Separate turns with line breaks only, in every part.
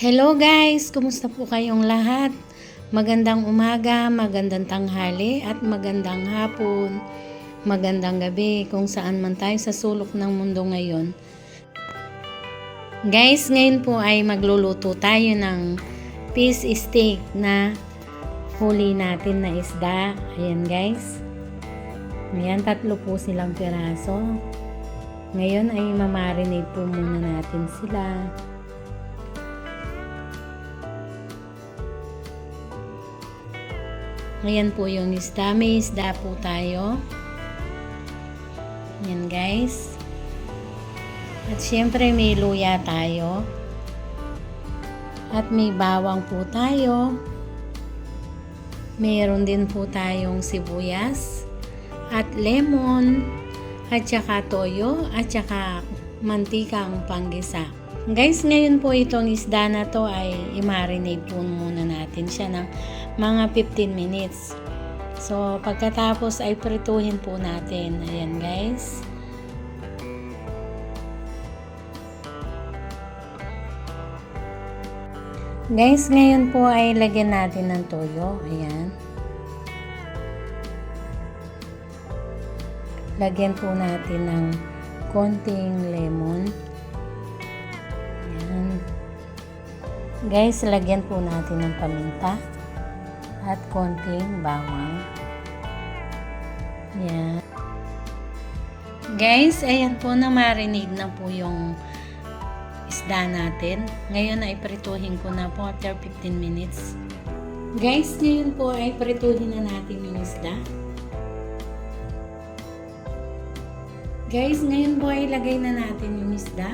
Hello guys! Kumusta po kayong lahat? Magandang umaga, magandang tanghali at magandang hapon, magandang gabi kung saan man tayo sa sulok ng mundo ngayon. Guys, ngayon po ay magluluto tayo ng fish steak na huli natin na isda. Ayan guys. Ayan, 3 po silang piraso. Ngayon ay mamarinate po muna natin sila. Ayan po yung isda. May isda po tayo. Ayan guys. At syempre may luya tayo. At may bawang po tayo. Mayroon din po tayong sibuyas. At lemon. At saka toyo. At saka mantikang panggisa. Guys, ngayon po itong isda na to ay i-marinate po muna natin siya ng mga 15 minutes. So, pagkatapos ay prituhin po natin. Ayan guys. Guys, ngayon po ay lagyan natin ng toyo. Ayan. Lagyan po natin ng konting lemon. Ayan. Guys, lagyan po natin ng paminta at konting bawang. Ayan. Guys, ayan po, na-marinate na po yung isda natin. Ngayon ay prituhin ko na po after 15 minutes. Guys, ngayon po ay prituhin na natin yung isda. Guys, ngayon po ay ilagay na natin yung isda.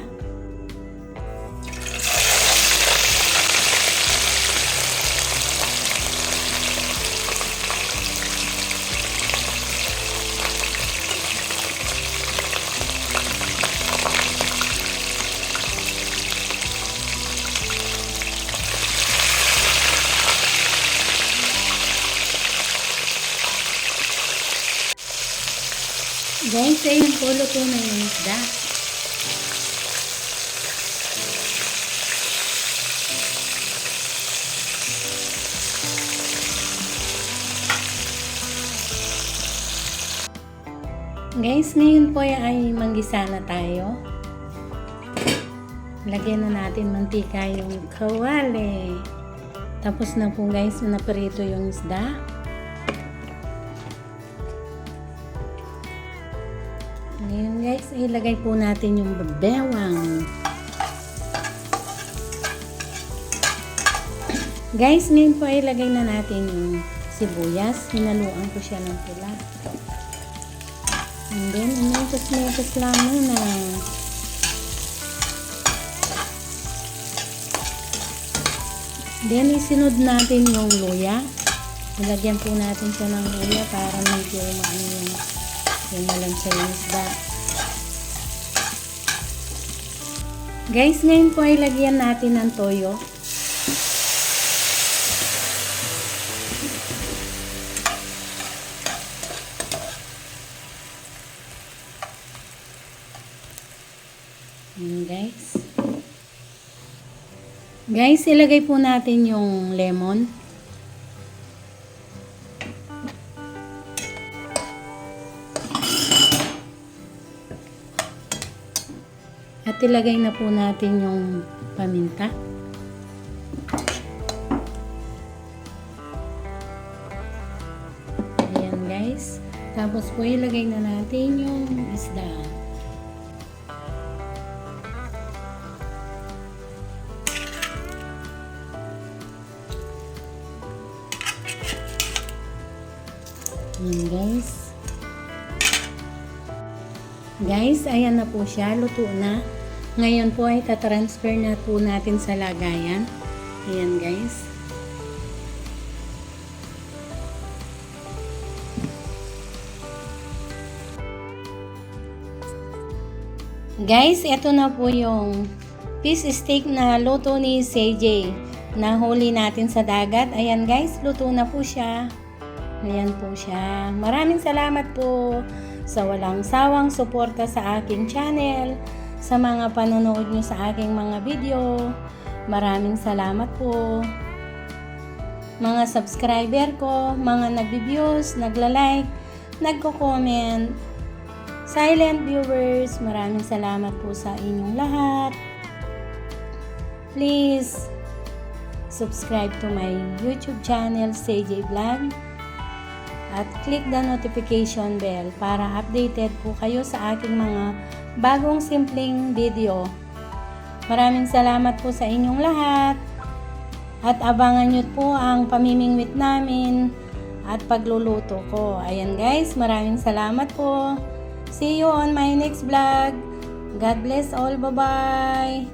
Guys, ayun po, luto na yung isda. Guys, ngayon po ay manggisa na tayo. Lagyan na natin mantika yung kawali. Tapos na po guys, naprito yung isda. Ngayon guys, ilagay po natin yung bewang. Guys, ngayon po ilagay na natin yung sibuyas. Hinaluan ko siya ng pula. And then, inutos lang muna. Then, isinod natin yung luya. Ilagyan po natin siya ng luya para medyo yung malansa yung isda. Guys, ngayon po ay lagyan natin ng toyo. Ayan guys. Guys, ilagay po natin yung lemon. At ilagay na po natin yung paminta. Ayan guys. Tapos po ilagay na natin yung isda. Ayan guys. Guys, ayan na po siya. Luto na. Ngayon po ay tatransfer na po natin sa lagayan. Ayan guys. Guys, ito na po yung fish steak na luto ni CJ na huli natin sa dagat. Ayan guys, luto na po siya. Ayan po siya. Maraming salamat po sa walang sawang suporta sa aking channel, sa mga panonood nyo sa aking mga video. Maraming salamat po. Mga subscriber ko, mga nagbi-views, nagla-like, nagko-comment, silent viewers, maraming salamat po sa inyong lahat. Please subscribe to my YouTube channel, CJ Vlog, at click the notification bell para updated po kayo sa aking mga bagong simpleng video. Maraming salamat po sa inyong lahat. At abangan nyo po ang pamimingwit namin at pagluluto ko. Ayan guys, maraming salamat po. See you on my next vlog. God bless all. Bye-bye.